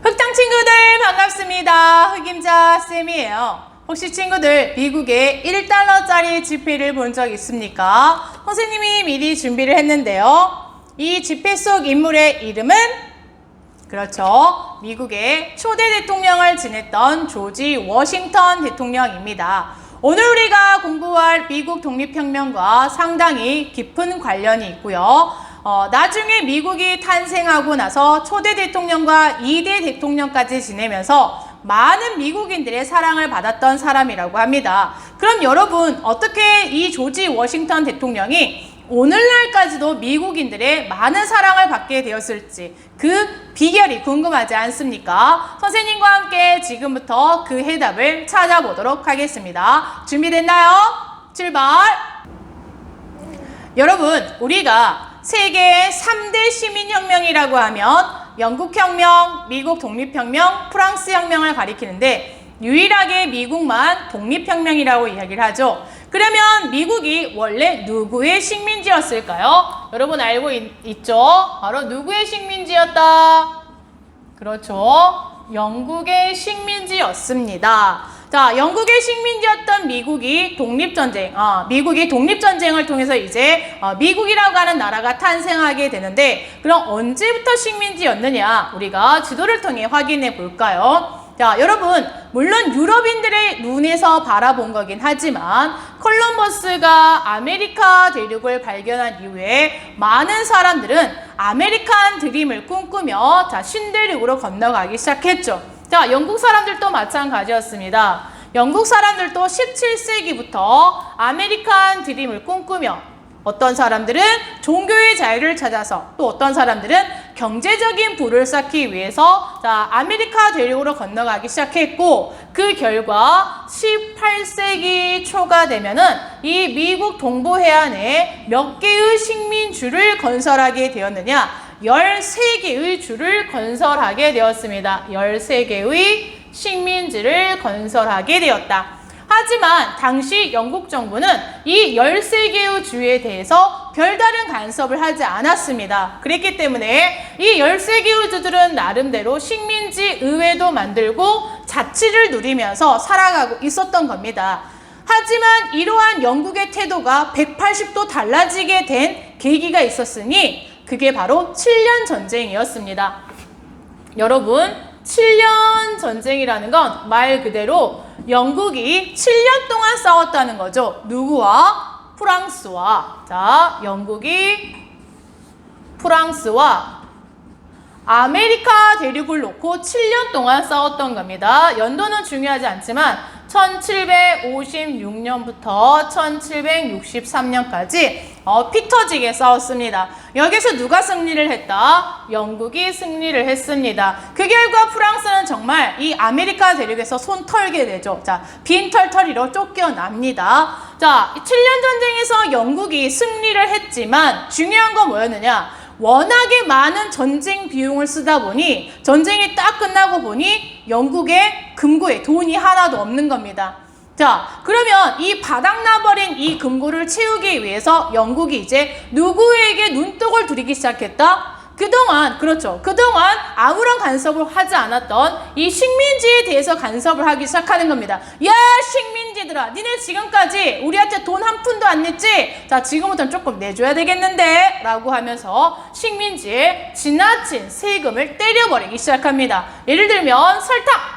흑당 친구들 반갑습니다. 흑임자 쌤이에요. 혹시 친구들 미국의 1달러짜리 지폐를 본 적 있습니까? 선생님이 미리 준비를 했는데요. 이 지폐 속 인물의 이름은 그렇죠. 미국의 초대 대통령을 지냈던 조지 워싱턴 대통령입니다. 오늘 우리가 공부할 미국 독립혁명과 상당히 깊은 관련이 있고요. 나중에 미국이 탄생하고 나서 초대 대통령과 2대 대통령까지 지내면서 많은 미국인들의 사랑을 받았던 사람이라고 합니다. 그럼 여러분, 어떻게 이 조지 워싱턴 대통령이 오늘날까지도 미국인들의 많은 사랑을 받게 되었을지 그 비결이 궁금하지 않습니까? 선생님과 함께 지금부터 그 해답을 찾아보도록 하겠습니다. 준비됐나요? 출발! 여러분, 우리가 세계의 3대 시민혁명이라고 하면 영국혁명, 미국 독립혁명, 프랑스 혁명을 가리키는데 유일하게 미국만 독립혁명이라고 이야기를 하죠. 그러면 미국이 원래 누구의 식민지였을까요? 여러분 알고 있죠? 바로 누구의 식민지였다? 그렇죠. 영국의 식민지였습니다. 자, 영국의 식민지였던 미국이 독립전쟁을 통해서 이제 미국이라고 하는 나라가 탄생하게 되는데, 그럼 언제부터 식민지였느냐? 우리가 지도를 통해 확인해 볼까요? 자, 여러분, 물론 유럽인들의 눈에서 바라본 거긴 하지만 콜럼버스가 아메리카 대륙을 발견한 이후에 많은 사람들은 아메리칸 드림을 꿈꾸며 신대륙으로 건너가기 시작했죠. 자, 영국 사람들도 마찬가지였습니다. 영국 사람들도 17세기부터 아메리칸 드림을 꿈꾸며 어떤 사람들은 종교의 자유를 찾아서 또 어떤 사람들은 경제적인 부를 쌓기 위해서 아메리카 대륙으로 건너가기 시작했고, 그 결과 18세기 초가 되면은 이 미국 동부 해안에 몇 개의 식민주를 건설하게 되었느냐? 13개의 주를 건설하게 되었습니다. 13개의 식민지를 건설하게 되었다. 하지만 당시 영국 정부는 이 13개의 주에 대해서 별다른 간섭을 하지 않았습니다. 그랬기 때문에 이 13개의 주들은 나름대로 식민지 의회도 만들고 자치를 누리면서 살아가고 있었던 겁니다. 하지만 이러한 영국의 태도가 180도 달라지게 된 계기가 있었으니 그게 바로 7년 전쟁이었습니다. 여러분, 7년 전쟁이라는 건 말 그대로 영국이 7년 동안 싸웠다는 거죠. 누구와? 프랑스와. 자, 영국이 프랑스와 아메리카 대륙을 놓고 7년 동안 싸웠던 겁니다. 연도는 중요하지 않지만 1756년부터 1763년까지 피 터지게 싸웠습니다. 여기서 누가 승리를 했다? 영국이 승리를 했습니다. 그 결과 프랑스는 정말 이 아메리카 대륙에서 손 털게 되죠. 자, 빈털터리로 쫓겨납니다. 자, 7년 전쟁에서 영국이 승리를 했지만 중요한 건 뭐였느냐? 워낙에 많은 전쟁 비용을 쓰다 보니 전쟁이 딱 끝나고 보니 영국의 금고에 돈이 하나도 없는 겁니다. 자, 그러면 이 바닥나버린 이 금고를 채우기 위해서 영국이 이제 누구에게 눈독을 들이기 시작했다? 그동안 아무런 간섭을 하지 않았던 이 식민지에 대해서 간섭을 하기 시작하는 겁니다. 야, 식민지들아, 니네 지금까지 우리한테 돈 한 푼도 안 냈지? 자, 지금부터는 조금 내줘야 되겠는데? 라고 하면서 식민지에 지나친 세금을 때려버리기 시작합니다. 예를 들면 설탕.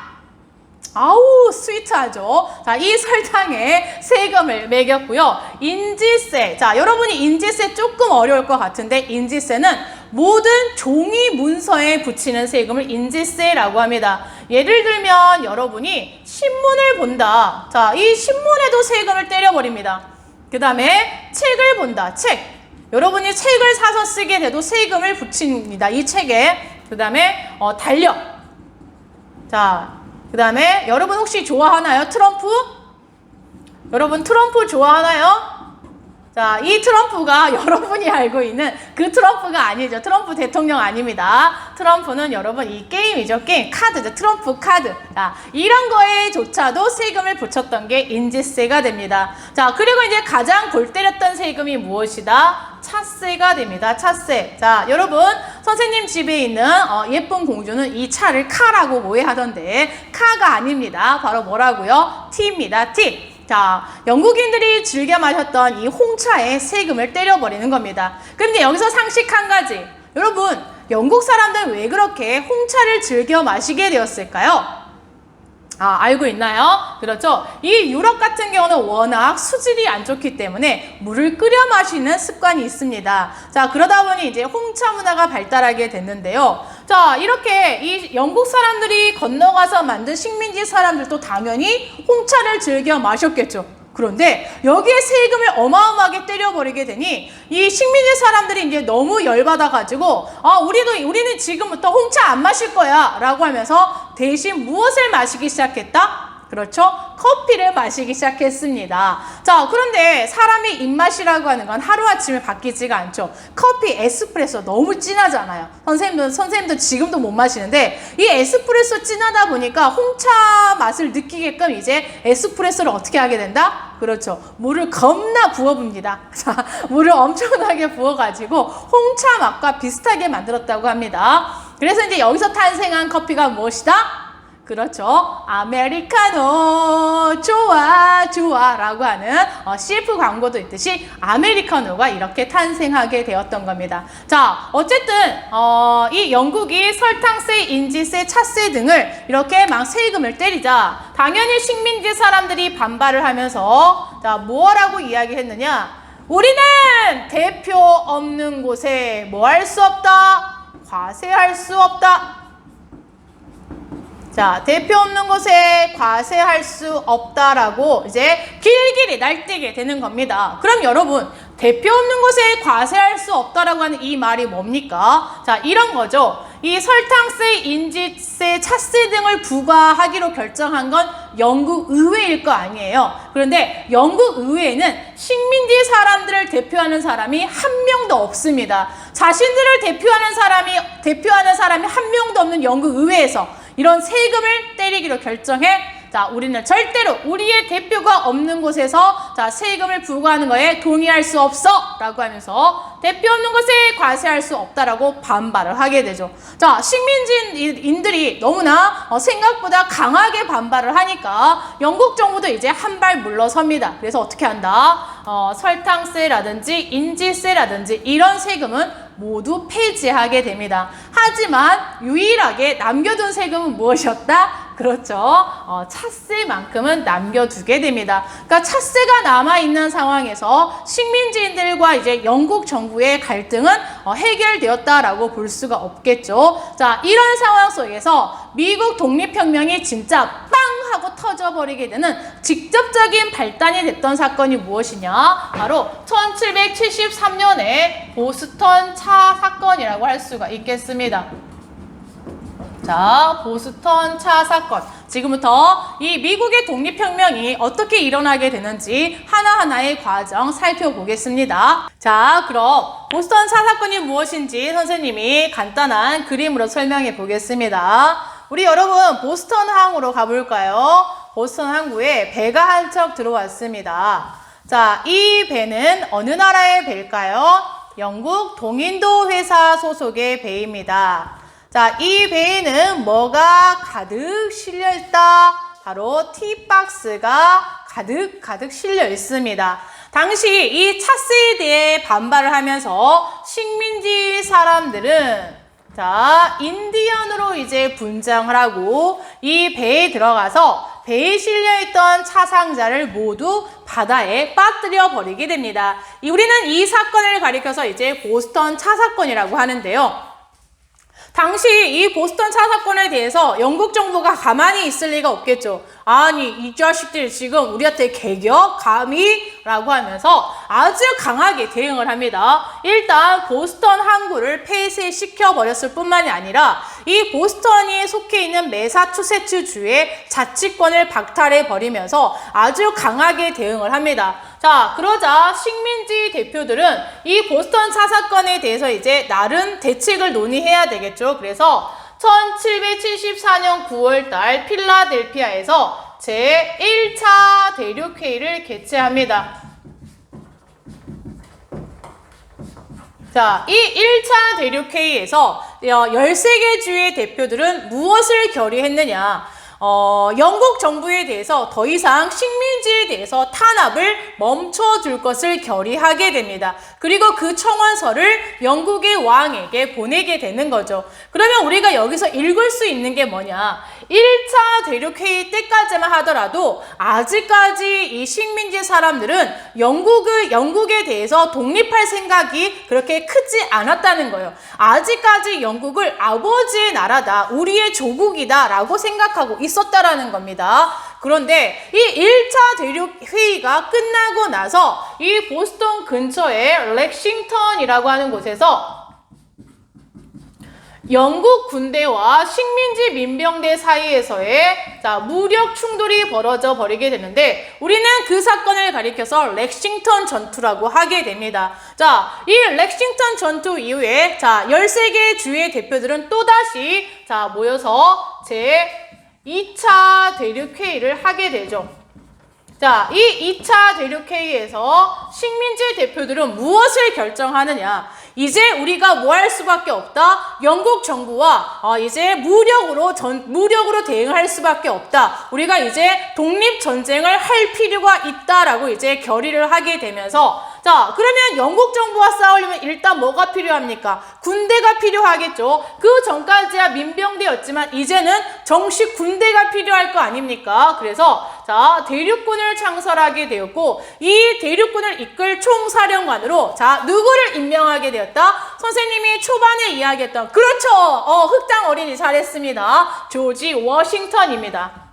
아우, 스위트하죠. 자, 이 설탕에 세금을 매겼고요. 인지세. 자, 여러분이 인지세 조금 어려울 것 같은데, 인지세는 모든 종이 문서에 붙이는 세금을 인지세라고 합니다. 예를 들면 여러분이 신문을 본다. 자, 이 신문에도 세금을 때려버립니다. 그 다음에 책을 본다. 책. 여러분이 책을 사서 쓰게 돼도 세금을 붙입니다. 이 책에. 그 다음에 달력. 자, 그 다음에 여러분 혹시 좋아하나요? 트럼프? 여러분 트럼프 좋아하나요? 자, 이 트럼프가 여러분이 알고 있는 그 트럼프가 아니죠. 트럼프 대통령 아닙니다. 트럼프는 여러분 이 게임이죠. 게임 카드죠. 트럼프 카드. 자, 이런 거에조차도 세금을 붙였던 게 인지세가 됩니다. 자, 그리고 이제 가장 골 때렸던 세금이 무엇이다? 차세가 됩니다. 차세. 자, 여러분 선생님 집에 있는 예쁜 공주는 이 차를 카라고 오해하던데 카가 아닙니다. 바로 뭐라고요? 티입니다. 티. 자, 영국인들이 즐겨 마셨던 이 홍차에 세금을 때려버리는 겁니다. 그런데 여기서 상식 한 가지. 여러분, 영국 사람들은 왜 그렇게 홍차를 즐겨 마시게 되었을까요? 알고 있나요? 그렇죠. 이 유럽 같은 경우는 워낙 수질이 안 좋기 때문에 물을 끓여 마시는 습관이 있습니다. 자, 그러다 보니 이제 홍차 문화가 발달하게 됐는데요. 자, 이렇게 이 영국 사람들이 건너가서 만든 식민지 사람들도 당연히 홍차를 즐겨 마셨겠죠. 그런데 여기에 세금을 어마어마하게 때려버리게 되니 이 식민지 사람들이 이제 너무 열받아가지고 우리는 지금부터 홍차 안 마실 거야 라고 하면서 대신 무엇을 마시기 시작했다? 그렇죠. 커피를 마시기 시작했습니다. 자, 그런데 사람의 입맛이라고 하는 건 하루아침에 바뀌지가 않죠. 커피, 에스프레소 너무 진하잖아요. 선생님도 지금도 못 마시는데 이 에스프레소 진하다 보니까 홍차 맛을 느끼게끔 이제 에스프레소를 어떻게 하게 된다? 그렇죠. 물을 겁나 부어봅니다. 자, 물을 엄청나게 부어가지고 홍차 맛과 비슷하게 만들었다고 합니다. 그래서 이제 여기서 탄생한 커피가 무엇이다? 그렇죠. 아메리카노 좋아 좋아 라고 하는 CF 광고도 있듯이 아메리카노가 이렇게 탄생하게 되었던 겁니다. 자, 어쨌든 이 영국이 설탕세, 인지세, 차세 등을 이렇게 막 세금을 때리자 당연히 식민지 사람들이 반발을 하면서 자, 뭐라고 이야기했느냐? 우리는 대표 없는 곳에 뭐 할 수 없다? 과세할 수 없다. 자, 대표 없는 곳에 과세할 수 없다라고 이제 길길이 날뛰게 되는 겁니다. 그럼 여러분, 대표 없는 곳에 과세할 수 없다라고 하는 이 말이 뭡니까? 자, 이런 거죠. 이 설탕세, 인지세, 차세 등을 부과하기로 결정한 건 영국 의회일 거 아니에요. 그런데 영국 의회에는 식민지 사람들을 대표하는 사람이 한 명도 없습니다. 자신들을 대표하는 사람이 한 명도 없는 영국 의회에서 이런 세금을 때리기로 결정해 자, 우리는 절대로 우리의 대표가 없는 곳에서 자, 세금을 부과하는 거에 동의할 수 없어 라고 하면서 대표 없는 곳에 과세할 수 없다라고 반발을 하게 되죠. 자, 식민지인들이 너무나 생각보다 강하게 반발을 하니까 영국 정부도 이제 한 발 물러섭니다. 그래서 어떻게 한다? 설탕세라든지 인지세라든지 이런 세금은 모두 폐지하게 됩니다. 하지만 유일하게 남겨둔 세금은 무엇이었다? 그렇죠. 차세만큼은 남겨두게 됩니다. 그러니까 차세가 남아있는 상황에서 식민지인들과 이제 영국 정부의 갈등은 해결되었다라고 볼 수가 없겠죠. 자, 이런 상황 속에서 미국 독립혁명이 진짜 빵 하고 터져버리게 되는 직접적인 발단이 됐던 사건이 무엇이냐? 바로 1773년에 보스턴 차 사건이라고 할 수가 있겠습니다. 자, 보스턴 차 사건. 지금부터 이 미국의 독립혁명이 어떻게 일어나게 되는지 하나하나의 과정 살펴보겠습니다. 자, 그럼 보스턴 차 사건이 무엇인지 선생님이 간단한 그림으로 설명해 보겠습니다. 우리 여러분 보스턴 항으로 가볼까요? 보스턴 항구에 배가 한 척 들어왔습니다. 자, 이 배는 어느 나라의 배일까요? 영국 동인도 회사 소속의 배입니다. 자, 이 배에는 뭐가 가득 실려 있다? 바로 티박스가 가득 실려 있습니다. 당시 이 차세에 대해 반발을 하면서 식민지 사람들은 자, 인디언으로 이제 분장을 하고 이 배에 들어가서 배에 실려있던 차 상자를 모두 바다에 빠뜨려 버리게 됩니다. 우리는 이 사건을 가리켜서 이제 보스턴 차 사건이라고 하는데요. 당시 이 보스턴 차 사건에 대해서 영국 정부가 가만히 있을 리가 없겠죠. 아니, 이 자식들 지금 우리한테 개겨? 감히? 라고 하면서 아주 강하게 대응을 합니다. 일단 보스턴 항구를 폐쇄시켜 버렸을 뿐만이 아니라 이 보스턴이 속해 있는 매사추세츠 주의 자치권을 박탈해 버리면서 아주 강하게 대응을 합니다. 자, 그러자 식민지 대표들은 이 보스턴 차 사건에 대해서 이제 나름 대책을 논의해야 되겠죠. 그래서 1774년 9월달 필라델피아에서 제1차 대륙회의를 개최합니다. 자, 이 1차 대륙회의에서 13개 주의 대표들은 무엇을 결의했느냐? 영국 정부에 대해서 더 이상 식민지에 대해서 탄압을 멈춰줄 것을 결의하게 됩니다. 그리고 그 청원서를 영국의 왕에게 보내게 되는 거죠. 그러면 우리가 여기서 읽을 수 있는 게 뭐냐? 1차 대륙회의 때까지만 하더라도 아직까지 이 식민지 사람들은 영국에 대해서 독립할 생각이 그렇게 크지 않았다는 거예요. 아직까지 영국을 아버지의 나라다, 우리의 조국이다 라고 생각하고 있었다라는 겁니다. 그런데 이 1차 대륙회의가 끝나고 나서 이 보스턴 근처의 렉싱턴이라고 하는 곳에서 영국 군대와 식민지 민병대 사이에서의 무력 충돌이 벌어져 버리게 되는데 우리는 그 사건을 가리켜서 렉싱턴 전투라고 하게 됩니다. 자, 이 렉싱턴 전투 이후에 13개의 주의 대표들은 또다시 모여서 제2차 대륙회의를 하게 되죠. 자, 이 2차 대륙회의에서 식민지 대표들은 무엇을 결정하느냐? 이제 우리가 뭐 할 수밖에 없다. 영국 정부와 이제 무력으로 대응할 수밖에 없다. 우리가 이제 독립 전쟁을 할 필요가 있다라고 이제 결의를 하게 되면서 자, 그러면 영국 정부와 싸우려면 일단 뭐가 필요합니까? 군대가 필요하겠죠. 그 전까지야 민병대였지만 이제는 정식 군대가 필요할 거 아닙니까? 그래서 대륙군을 창설하게 되었고 이 대륙군을 이끌 총사령관으로 누구를 임명하게 되었다? 선생님이 초반에 이야기했던 그렇죠. 흑당 어린이 잘했습니다. 조지 워싱턴입니다.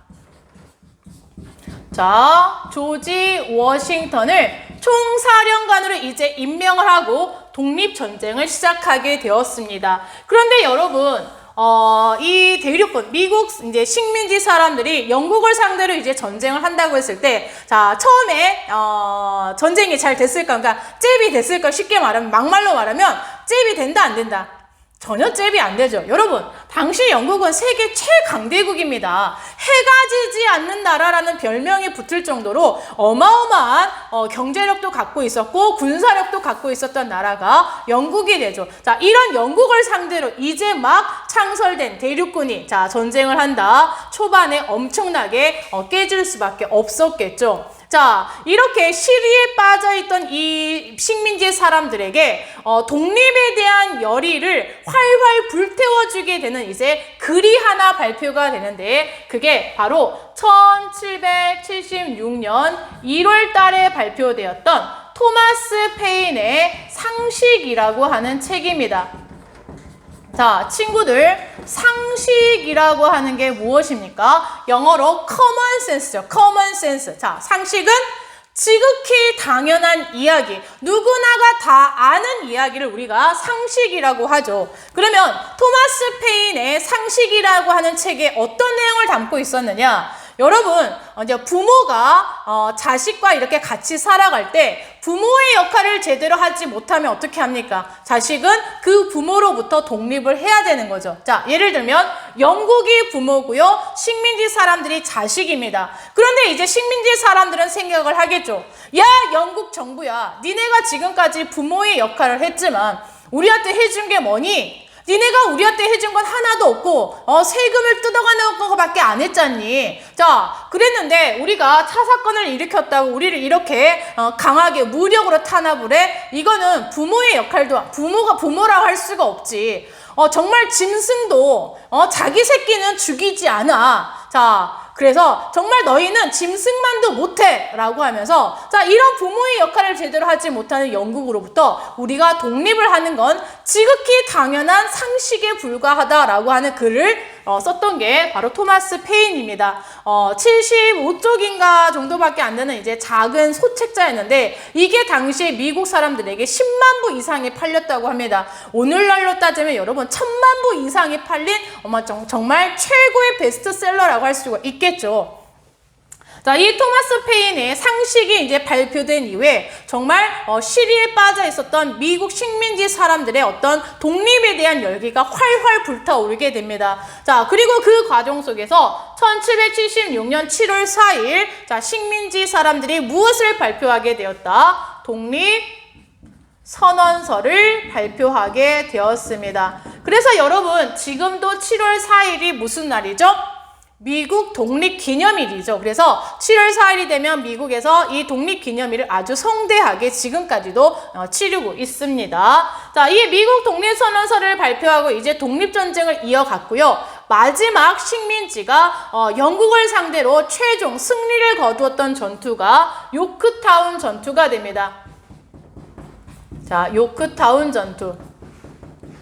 조지 워싱턴을 총사령관으로 이제 임명을 하고 독립전쟁을 시작하게 되었습니다. 그런데 여러분, 이 대륙군, 미국 이제 식민지 사람들이 영국을 상대로 이제 전쟁을 한다고 했을 때, 처음에, 전쟁이 잘 됐을까? 그러니까, 잽이 됐을까? 쉽게 말하면, 막말로 말하면, 잽이 된다, 안 된다? 전혀 잽이 안 되죠. 여러분, 당시 영국은 세계 최강대국입니다. 해가 지지 않는 나라라는 별명이 붙을 정도로 어마어마한 경제력도 갖고 있었고 군사력도 갖고 있었던 나라가 영국이 되죠. 이런 영국을 상대로 이제 막 창설된 대륙군이 전쟁을 한다. 초반에 엄청나게 깨질 수밖에 없었겠죠. 이렇게 시리에 빠져있던 이 식민지 사람들에게 독립에 대한 열의를 활활 불태워주게 되는 이제 글이 하나 발표가 되는데 그게 바로 1776년 1월 달에 발표되었던 토마스 페인의 상식이라고 하는 책입니다. 친구들, 상식이라고 하는 게 무엇입니까? 영어로 common sense죠. common sense. 상식은 지극히 당연한 이야기, 누구나가 다 아는 이야기를 우리가 상식이라고 하죠. 그러면 토마스 페인의 상식이라고 하는 책에 어떤 내용을 담고 있었느냐? 여러분, 이제 부모가 자식과 이렇게 같이 살아갈 때 부모의 역할을 제대로 하지 못하면 어떻게 합니까? 자식은 그 부모로부터 독립을 해야 되는 거죠. 예를 들면 영국이 부모고요. 식민지 사람들이 자식입니다. 그런데 이제 식민지 사람들은 생각을 하겠죠. 야, 영국 정부야. 니네가 지금까지 부모의 역할을 했지만 우리한테 해준 게 뭐니? 니네가 우리한테 해준 건 하나도 없고 세금을 뜯어가는 것밖에 안 했잖니. 그랬는데 우리가 차 사건을 일으켰다고 우리를 이렇게 강하게 무력으로 탄압을 해? 이거는 부모의 역할도 부모가 부모라고 할 수가 없지. 정말 짐승도 자기 새끼는 죽이지 않아. 그래서 정말 너희는 짐승만도 못해 라고 하면서 이런 부모의 역할을 제대로 하지 못하는 영국으로부터 우리가 독립을 하는 건 지극히 당연한 상식에 불과하다라고 하는 글을 썼던 게 바로 토마스 페인입니다. 75쪽인가 정도밖에 안 되는 이제 작은 소책자였는데 이게 당시에 미국 사람들에게 10만 부 이상이 팔렸다고 합니다. 오늘날로 따지면 여러분 1000만 부 이상이 팔린 정말 최고의 베스트셀러라고 할 수가 있겠죠. 이 토마스 페인의 상식이 이제 발표된 이후에 정말 시리에 빠져 있었던 미국 식민지 사람들의 어떤 독립에 대한 열기가 활활 불타오르게 됩니다. 그리고 그 과정 속에서 1776년 7월 4일 식민지 사람들이 무엇을 발표하게 되었다? 독립 선언서를 발표하게 되었습니다. 그래서 여러분 지금도 7월 4일이 무슨 날이죠? 미국 독립기념일이죠. 그래서 7월 4일이 되면 미국에서 이 독립기념일을 아주 성대하게 지금까지도 치르고 있습니다. 자, 이 미국 독립선언서를 발표하고 이제 독립전쟁을 이어갔고요. 마지막 식민지가 영국을 상대로 최종 승리를 거두었던 전투가 요크타운 전투가 됩니다. 자, 요크타운 전투.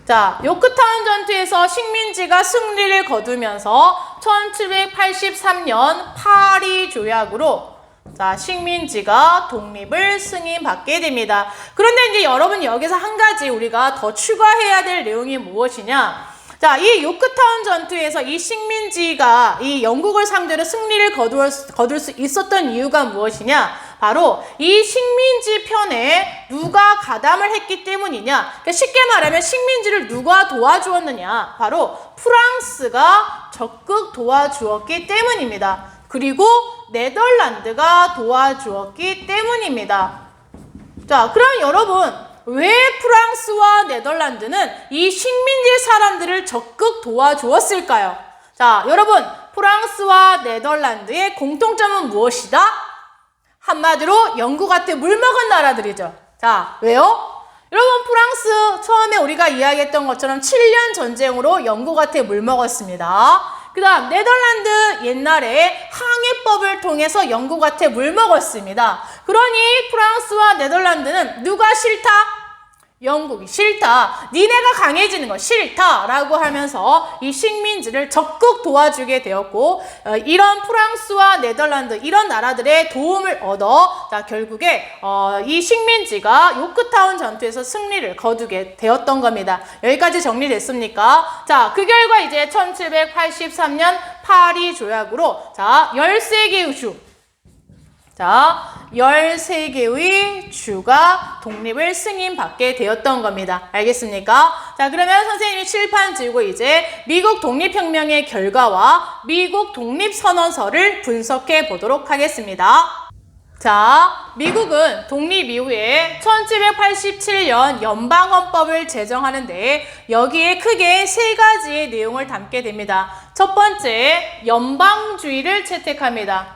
자, 요크타운 전투에서 식민지가 승리를 거두면서 1783년 파리 조약으로 자, 식민지가 독립을 승인받게 됩니다. 그런데 이제 여러분 여기서 한 가지 우리가 더 추가해야 될 내용이 무엇이냐? 자, 이 요크타운 전투에서 이 식민지가 이 영국을 상대로 승리를 거둘 수 있었던 이유가 무엇이냐? 바로 이 식민지 편에 누가 가담을 했기 때문이냐? 그러니까 쉽게 말하면 식민지를 누가 도와주었느냐? 바로 프랑스가 적극 도와주었기 때문입니다. 그리고 네덜란드가 도와주었기 때문입니다. 자, 그럼 여러분 왜 프랑스와 네덜란드는 이 식민지 사람들을 적극 도와주었을까요? 자, 여러분 프랑스와 네덜란드의 공통점은 무엇이다? 한마디로 영국한테 물먹은 나라들이죠. 자, 왜요? 여러분 프랑스 처음에 우리가 이야기했던 것처럼 7년 전쟁으로 영국한테 물먹었습니다. 그 다음 네덜란드 옛날에 항해법을 통해서 영국한테 물먹었습니다. 그러니 프랑스와 네덜란드는 누가 싫다? 영국이 싫다. 니네가 강해지는 거 싫다라고 하면서 이 식민지를 적극 도와주게 되었고 이런 프랑스와 네덜란드 이런 나라들의 도움을 얻어 자, 결국에 이 식민지가 요크타운 전투에서 승리를 거두게 되었던 겁니다. 여기까지 정리됐습니까? 자, 그 결과 이제 1783년 파리 조약으로 자, 13개의 주 자, 13개의 주가 독립을 승인받게 되었던 겁니다. 알겠습니까? 자, 그러면 선생님이 칠판 지우고 이제 미국 독립혁명의 결과와 미국 독립선언서를 분석해 보도록 하겠습니다. 자, 미국은 독립 이후에 1787년 연방헌법을 제정하는데 여기에 크게 세 가지의 내용을 담게 됩니다. 첫 번째, 연방주의를 채택합니다.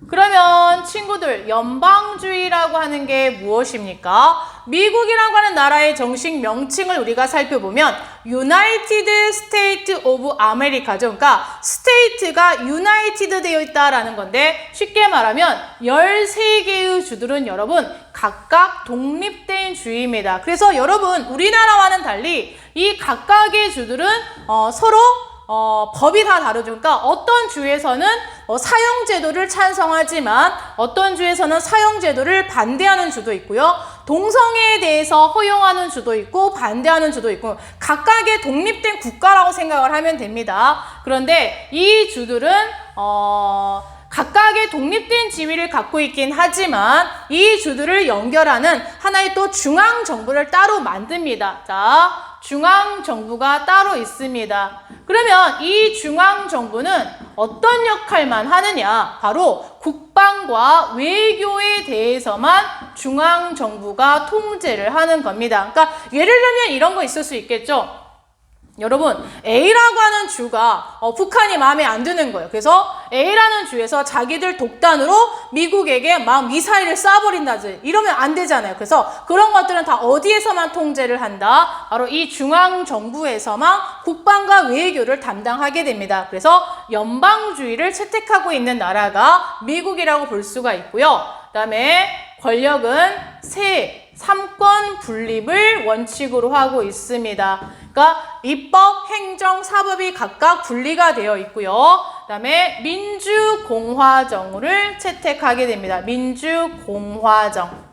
그러면 친구들 연방주의라고 하는 게 무엇입니까? 미국이라고 하는 나라의 정식 명칭을 우리가 살펴보면 United States of America죠. 그러니까 스테이트가 유나이티드 되어 있다라는 건데 쉽게 말하면 13개의 주들은 여러분 각각 독립된 주입니다. 그래서 여러분 우리나라와는 달리 이 각각의 주들은 서로 법이 다 다르죠. 그러니까 어떤 주에서는 사형제도를 찬성하지만 어떤 주에서는 사형제도를 반대하는 주도 있고요. 동성애에 대해서 허용하는 주도 있고 반대하는 주도 있고 각각의 독립된 국가라고 생각을 하면 됩니다. 그런데 이 주들은 각각의 독립된 지위를 갖고 있긴 하지만 이 주들을 연결하는 하나의 또 중앙정부를 따로 만듭니다. 자, 중앙정부가 따로 있습니다. 그러면 이 중앙정부는 어떤 역할만 하느냐? 바로 국방과 외교에 대해서만 중앙정부가 통제를 하는 겁니다. 그러니까 예를 들면 이런 거 있을 수 있겠죠? 여러분 A라고 하는 주가 북한이 마음에 안 드는 거예요. 그래서 A라는 주에서 자기들 독단으로 미국에게 막 미사일을 쏴버린다지 이러면 안 되잖아요. 그래서 그런 것들은 다 어디에서만 통제를 한다? 바로 이 중앙정부에서만 국방과 외교를 담당하게 됩니다. 그래서 연방주의를 채택하고 있는 나라가 미국이라고 볼 수가 있고요. 그 다음에 권력은 삼권 분립을 원칙으로 하고 있습니다. 그러니까 입법, 행정, 사법이 각각 분리가 되어 있고요. 그 다음에 민주공화정을 채택하게 됩니다. 민주공화정.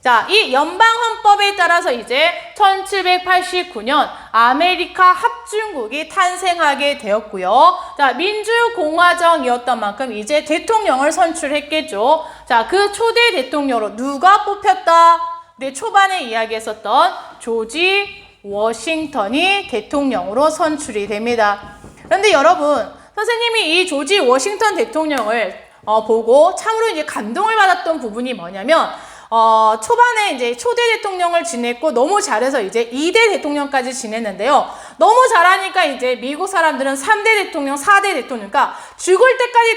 자, 이 연방헌법에 따라서 이제 1789년 아메리카 합중국이 탄생하게 되었고요. 자, 민주공화정이었던 만큼 이제 대통령을 선출했겠죠. 자, 그 초대 대통령으로 누가 뽑혔다? 네, 초반에 이야기했었던 조지 워싱턴이 대통령으로 선출이 됩니다. 그런데 여러분, 선생님이 이 조지 워싱턴 대통령을 보고 참으로 이제 감동을 받았던 부분이 뭐냐면 초반에 이제 초대 대통령을 지냈고 너무 잘해서 이제 2대 대통령까지 지냈는데요. 너무 잘하니까 이제 미국 사람들은 3대 대통령, 4대 대통령, 그러니까 죽을 때까지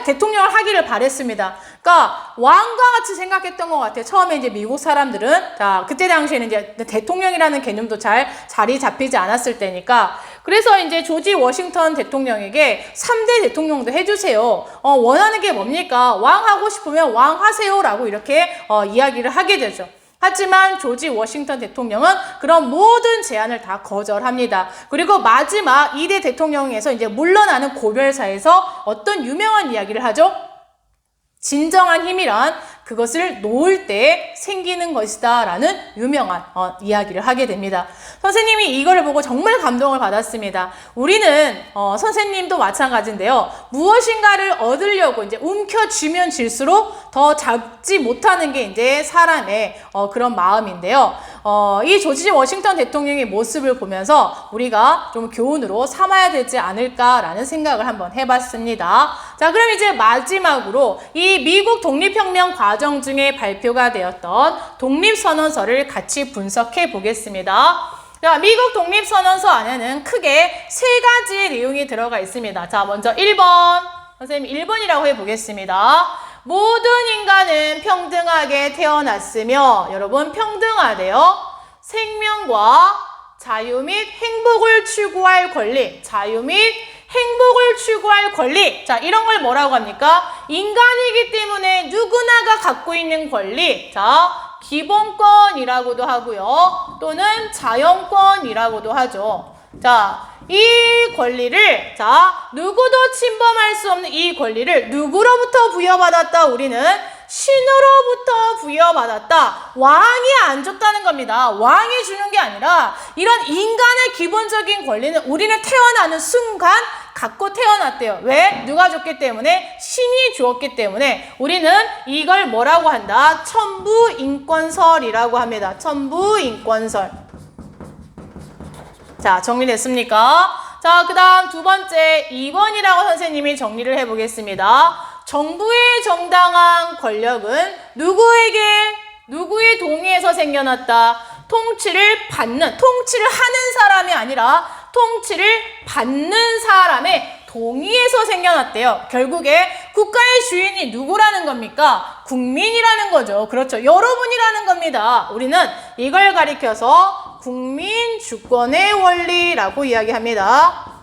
대통령을 하기를 바랬습니다. 그러니까 왕과 같이 생각했던 것 같아요. 처음에 이제 미국 사람들은 그때 당시에는 이제 대통령이라는 개념도 잘 자리 잡히지 않았을 때니까 그래서 이제 조지 워싱턴 대통령에게 3대 대통령도 해주세요. 원하는 게 뭡니까? 왕 하고 싶으면 왕 하세요라고 이렇게 이야기를 하게 되죠. 하지만 조지 워싱턴 대통령은 그런 모든 제안을 다 거절합니다. 그리고 마지막 2대 대통령에서 이제 물러나는 고별사에서 어떤 유명한 이야기를 하죠? 진정한 힘이란 그것을 놓을 때 생기는 것이다 라는 유명한 이야기를 하게 됩니다. 선생님이 이거를 보고 정말 감동을 받았습니다. 우리는 선생님도 마찬가지인데요. 무엇인가를 얻으려고 이제 움켜쥐면 질수록 더 잡지 못하는 게 이제 사람의 그런 마음인데요. 이 조지 워싱턴 대통령의 모습을 보면서 우리가 좀 교훈으로 삼아야 되지 않을까라는 생각을 한번 해봤습니다. 자, 그럼 이제 마지막으로 이 미국 독립혁명 과정 중에 발표가 되었던 독립선언서를 같이 분석해 보겠습니다. 자, 미국 독립선언서 안에는 크게 3가지의 내용이 들어가 있습니다. 자, 먼저 1번. 선생님 1번이라고 해보겠습니다. 모든 인간은 평등하게 태어났으며 여러분 평등하대요. 생명과 자유 및 행복을 추구할 권리, 자유 및 행복을 추구할 권리. 자, 이런 걸 뭐라고 합니까? 인간이기 때문에 누구나가 갖고 있는 권리. 자, 기본권이라고도 하고요. 또는 자연권이라고도 하죠. 자, 이 권리를 누구도 침범할 수 없는 이 권리를 누구로부터 부여받았다? 우리는 신으로부터 부여받았다. 왕이 안 줬다는 겁니다. 왕이 주는 게 아니라 이런 인간의 기본적인 권리는 우리는 태어나는 순간 갖고 태어났대요. 왜? 누가 줬기 때문에? 신이 주었기 때문에 우리는 이걸 뭐라고 한다? 천부인권설이라고 합니다. 천부인권설. 자, 정리됐습니까? 자, 그 다음 2번째 2번이라고 선생님이 정리를 해보겠습니다. 정부의 정당한 권력은 누구의 동의에서 생겨났다? 통치를 하는 사람이 아니라 통치를 받는 사람의 동의에서 생겨났대요. 결국에 국가의 주인이 누구라는 겁니까? 국민이라는 거죠. 그렇죠. 여러분이라는 겁니다. 우리는 이걸 가리켜서 국민 주권의 원리라고 이야기합니다.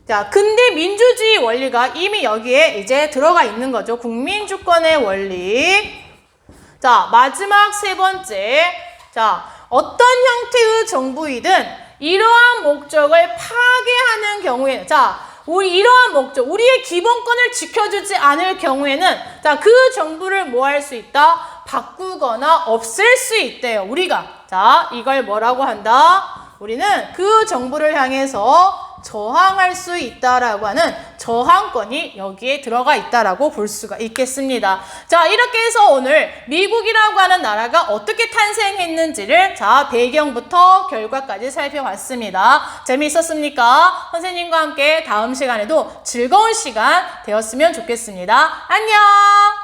자, 근대 민주주의 원리가 이미 여기에 이제 들어가 있는 거죠. 국민 주권의 원리. 자, 마지막 3번째. 자, 어떤 형태의 정부이든 이러한 목적을 파괴하는 경우에는, 이러한 목적, 우리의 기본권을 지켜주지 않을 경우에는, 그 정부를 뭐 할 수 있다? 바꾸거나 없앨 수 있대요, 우리가. 자, 이걸 뭐라고 한다? 우리는 그 정부를 향해서 저항할 수 있다라고 하는 저항권이 여기에 들어가 있다라고 볼 수가 있겠습니다. 자, 이렇게 해서 오늘 미국이라고 하는 나라가 어떻게 탄생했는지를 배경부터 결과까지 살펴봤습니다. 재미있었습니까? 선생님과 함께 다음 시간에도 즐거운 시간 되었으면 좋겠습니다. 안녕!